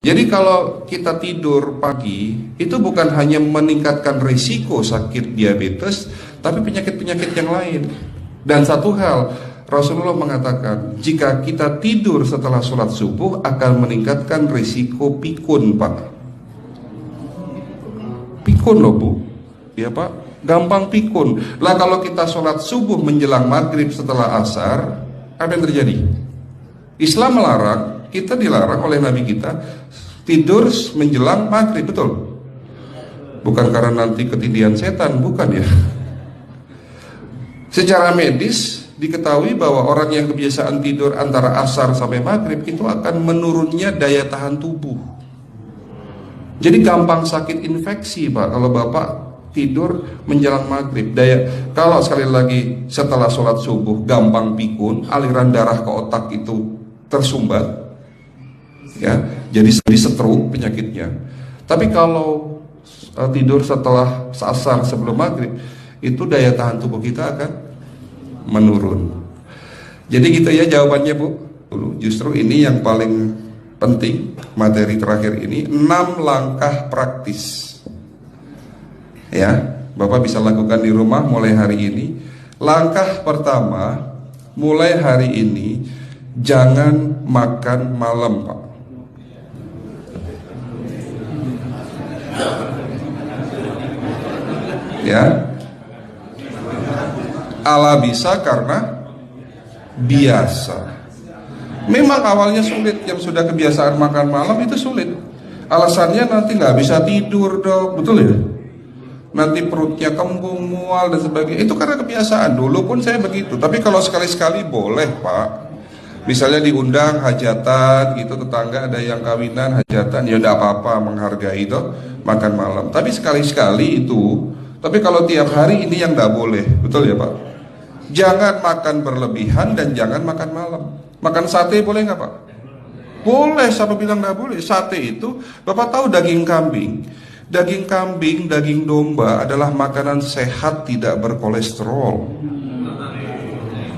Jadi kalau kita tidur pagi, itu bukan hanya meningkatkan risiko sakit diabetes, tapi penyakit-penyakit yang lain. Dan satu hal, Rasulullah mengatakan, jika kita tidur setelah sholat subuh akan meningkatkan risiko pikun, Pak. Pikun loh, Bu. Ya, Pak, gampang pikun. Lah kalau kita sholat subuh menjelang maghrib setelah asar, apa yang terjadi? Islam melarang, kita dilarang oleh Nabi kita tidur menjelang maghrib, betul? Bukan karena nanti ketidian setan, bukan ya. Secara medis diketahui bahwa orang yang kebiasaan tidur antara asar sampai maghrib itu akan menurunnya daya tahan tubuh. Jadi gampang sakit infeksi, Pak, kalau Bapak tidur menjelang maghrib. Kalau sekali lagi setelah sholat subuh gampang pikun, aliran darah ke otak itu tersumbat, ya, jadi stroke penyakitnya. Tapi kalau tidur setelah asar sebelum maghrib, itu daya tahan tubuh kita akan menurun. Jadi gitu ya jawabannya, Bu. Justru ini yang paling penting, materi terakhir ini 6 langkah praktis. Ya, Bapak bisa lakukan di rumah mulai hari ini. Langkah pertama, mulai hari ini jangan makan malam, Pak. Ya, ala bisa karena biasa. Memang awalnya sulit, yang sudah kebiasaan makan malam itu sulit. Alasannya nanti nggak bisa tidur, Dok, betul ya? Nanti perutnya kembung, mual dan sebagainya. Itu karena kebiasaan. Dulu pun saya begitu. Tapi kalau sekali-sekali boleh, Pak. Misalnya diundang hajatan gitu, tetangga ada yang kawinan, hajatan, ya udah apa-apa, menghargai itu makan malam. Tapi sekali-sekali itu. Tapi kalau tiap hari ini yang nggak boleh, betul ya, Pak? Jangan makan berlebihan dan jangan makan malam. Makan sate boleh nggak, Pak? Boleh, siapa bilang nggak boleh? Sate itu, Bapak tahu daging kambing. Daging kambing, daging domba adalah makanan sehat, tidak berkolesterol.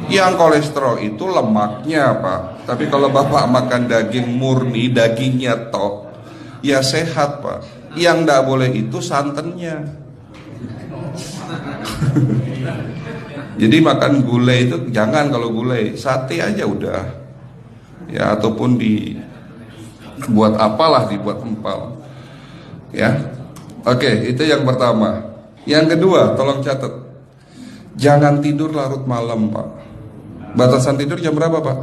Yang kolesterol itu lemaknya, Pak. Tapi kalau Bapak makan daging murni, dagingnya tok, ya sehat, Pak. Yang nggak boleh itu santannya. Jadi makan gulai itu jangan, kalau gulai sate aja udah. Ya, ataupun dibuat apalah, dibuat empal. Ya. Oke, itu yang pertama. Yang kedua, tolong catat. Jangan tidur larut malam, Pak. Batasan tidur jam berapa, Pak?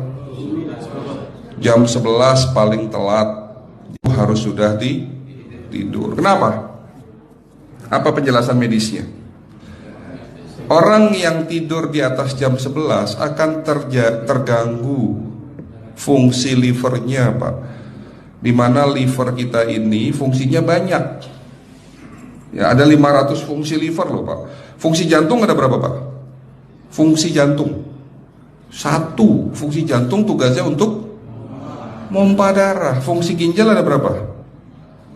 Jam 11 paling telat. Harus sudah tidur. Kenapa? Apa penjelasan medisnya? Orang yang tidur di atas jam 11 akan terganggu fungsi livernya, Pak. Dimana liver kita ini fungsinya banyak. Ya, ada 500 fungsi liver loh, Pak. Fungsi jantung ada berapa, Pak? Fungsi jantung 1. Fungsi jantung tugasnya untuk mompa darah. Fungsi ginjal ada berapa?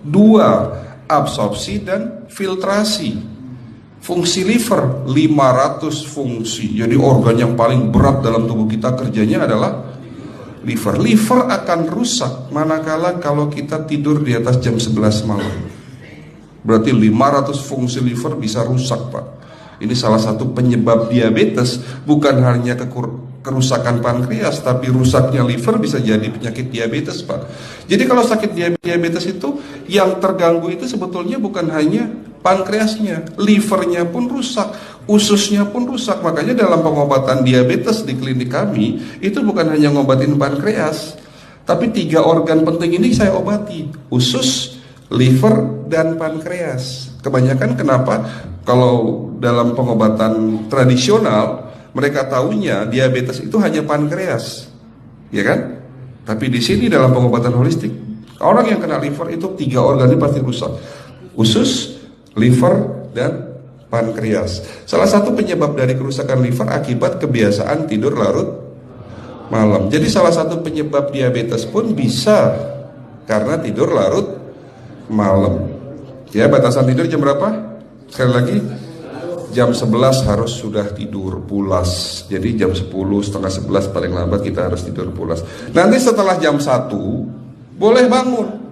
2. Absorpsi dan filtrasi. Fungsi liver 500 fungsi. Jadi organ yang paling berat dalam tubuh kita kerjanya adalah liver. Liver akan rusak manakala kalau kita tidur di atas jam 11 malam. Berarti 500 fungsi liver bisa rusak, Pak. Ini salah satu penyebab diabetes. Bukan hanya kerusakan pankreas, tapi rusaknya liver bisa jadi penyakit diabetes, Pak. Jadi kalau sakit diabetes itu yang terganggu itu sebetulnya bukan hanya pankreasnya, livernya pun rusak, ususnya pun rusak. Makanya dalam pengobatan diabetes di klinik kami itu bukan hanya ngobatin pankreas, tapi 3 organ penting ini saya obati: usus, liver, dan pankreas. Kebanyakan kenapa? Kalau dalam pengobatan tradisional mereka tahunya diabetes itu hanya pankreas, ya kan? Tapi di sini dalam pengobatan holistik, orang yang kena liver itu 3 organ ini pasti rusak: usus, liver, dan pankreas. Salah satu penyebab dari kerusakan liver akibat kebiasaan tidur larut malam. Jadi salah satu penyebab diabetes pun bisa karena tidur larut malam. Ya, batasan tidur jam berapa? Sekali lagi, jam 11 harus sudah tidur pulas. Jadi jam 10, setengah 11 paling lambat kita harus tidur pulas. Nanti setelah jam 1 boleh bangun.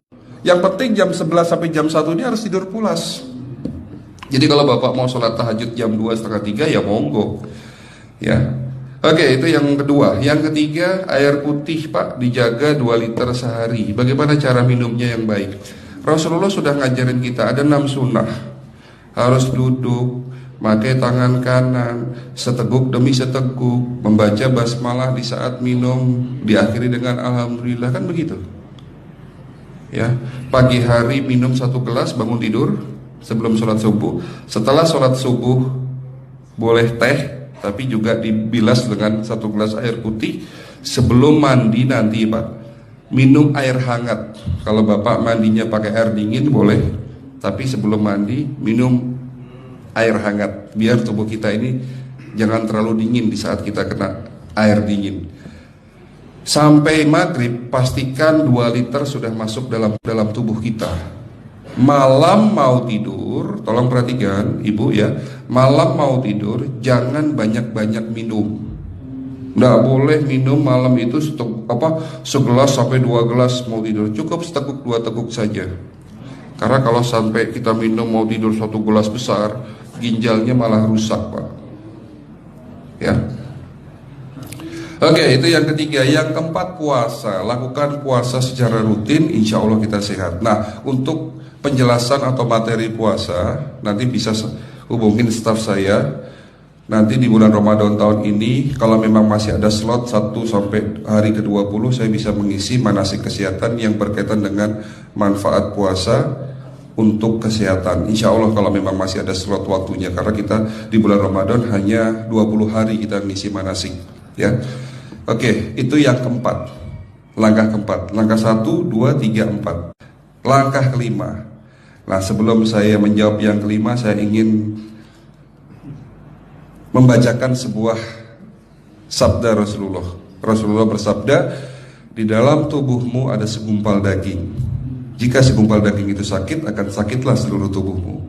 Yang penting jam 11 sampai jam 1 ini harus tidur pulas. Jadi kalau Bapak mau sholat tahajud jam 2, setengah 3 ya monggo. Ya. Oke, itu yang kedua. Yang ketiga, air putih Pak dijaga 2 liter sehari. Bagaimana cara minumnya yang baik? Rasulullah sudah ngajarin kita ada 6 sunnah. Harus duduk, pakai tangan kanan, seteguk demi seteguk, membaca basmalah di saat minum, diakhiri dengan alhamdulillah, kan begitu. Ya, pagi hari minum 1 gelas bangun tidur sebelum sholat subuh. Setelah sholat subuh boleh teh, tapi juga dibilas dengan 1 gelas air putih. Sebelum mandi nanti Pak, minum air hangat. Kalau Bapak mandinya pakai air dingin boleh, tapi sebelum mandi minum air hangat, biar tubuh kita ini jangan terlalu dingin di saat kita kena air dingin. Sampai maghrib pastikan 2 liter sudah masuk dalam tubuh kita. Malam mau tidur, tolong perhatikan Ibu ya, malam mau tidur jangan banyak-banyak minum. Nggak boleh minum malam itu segelas sampai 2 gelas mau tidur. Cukup seteguk 2 teguk saja. Karena kalau sampai kita minum mau tidur 1 gelas besar, ginjalnya malah rusak Pak. Ya. Oke, itu yang ketiga. Yang keempat, puasa. Lakukan puasa secara rutin, insya Allah kita sehat. Nah, untuk penjelasan atau materi puasa nanti bisa hubungin staf saya. Nanti di bulan Ramadan tahun ini, kalau memang masih ada slot 1 sampai hari ke-20, saya bisa mengisi manasik kesehatan yang berkaitan dengan manfaat puasa untuk kesehatan. Insya Allah kalau memang masih ada slot waktunya, karena kita di bulan Ramadan hanya 20 hari kita mengisi manasik. Ya, oke, itu yang keempat. Langkah keempat. Langkah 1, 2, 3, 4. Langkah kelima. Nah, sebelum saya menjawab yang kelima, saya ingin membacakan sebuah sabda Rasulullah. Rasulullah bersabda, di dalam tubuhmu ada segumpal daging. Jika segumpal daging itu sakit, akan sakitlah seluruh tubuhmu.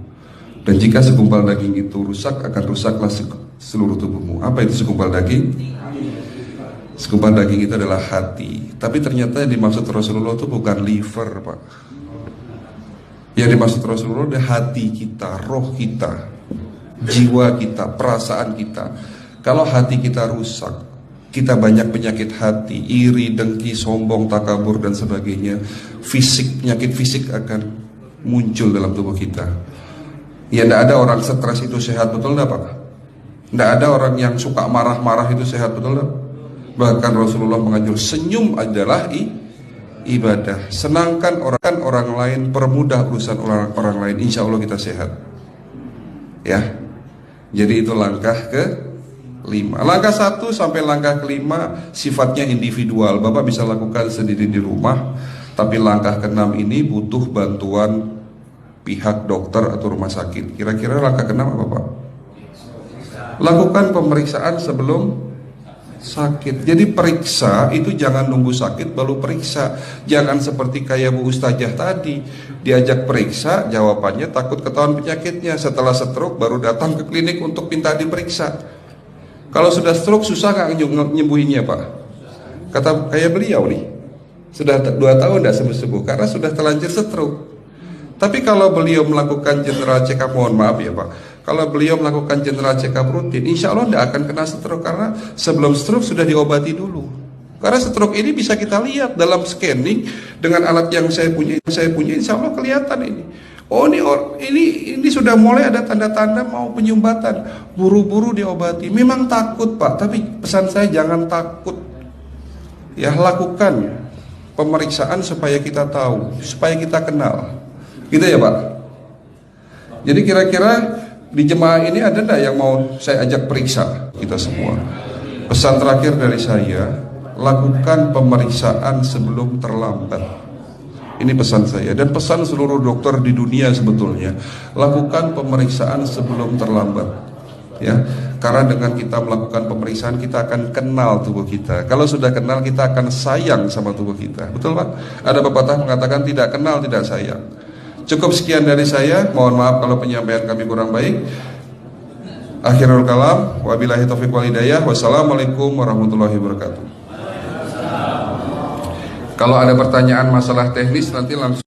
Dan jika segumpal daging itu rusak, akan rusaklah seluruh tubuhmu. Apa itu segumpal daging? Segumpal daging itu adalah hati. Tapi ternyata yang dimaksud Rasulullah itu bukan liver Pak. Yang dimaksud Rasulullah adalah hati kita, roh kita, jiwa kita, perasaan kita. Kalau hati kita rusak, kita banyak penyakit hati, iri, dengki, sombong, takabur dan sebagainya. Penyakit fisik akan muncul dalam tubuh kita. Ya, tidak ada orang stres itu sehat, betul tidak Pak? Tidak ada orang yang suka marah-marah itu sehat, betul tidak? Bahkan Rasulullah mengajar senyum adalah ibadah. Senangkan orang lain, permudah urusan orang lain, insya Allah kita sehat. Ya, jadi itu langkah ke-5. Langkah 1 sampai langkah ke-5 sifatnya individual. Bapak bisa lakukan sendiri di rumah. Tapi langkah ke-6 ini butuh bantuan pihak dokter atau rumah sakit. Kira-kira langkah ke-6 apa Pak? Lakukan pemeriksaan sebelum sakit. Jadi periksa itu jangan nunggu sakit baru periksa. Jangan seperti kayak Bu Ustazah tadi, diajak periksa, jawabannya takut ketahuan penyakitnya. Setelah stroke baru datang ke klinik untuk minta diperiksa. Kalau sudah stroke susah nggak nyembuhinnya Pak? Kata kayak beliau nih, sudah 2 tahun tidak sembuh-sembuh karena sudah terlanjur stroke. Tapi kalau beliau melakukan general check up, mohon maaf ya Pak, kalau beliau melakukan general check up rutin, insya Allah tidak akan kena stroke. Karena sebelum stroke sudah diobati dulu. Karena stroke ini bisa kita lihat dalam scanning dengan alat yang saya punya, insya Allah kelihatan ini. Oh ini sudah mulai ada tanda-tanda mau penyumbatan, buru-buru diobati. Memang takut Pak, tapi pesan saya jangan takut. Ya, lakukan pemeriksaan supaya kita tahu, supaya kita kenal. Gitu ya Pak. Jadi kira-kira di jemaah ini ada enggak yang mau saya ajak periksa kita semua? Pesan terakhir dari saya, lakukan pemeriksaan sebelum terlambat. Ini pesan saya dan pesan seluruh dokter di dunia sebetulnya. Lakukan pemeriksaan sebelum terlambat. Ya, karena dengan kita melakukan pemeriksaan kita akan kenal tubuh kita. Kalau sudah kenal kita akan sayang sama tubuh kita. Betul Pak? Ada pepatah mengatakan tidak kenal tidak sayang. Cukup sekian dari saya. Mohon maaf kalau penyampaian kami kurang baik. Akhirul kalam, wabillahi taufiq wal hidayah. Wassalamualaikum warahmatullahi wabarakatuh. Kalau ada pertanyaan masalah teknis nanti langsung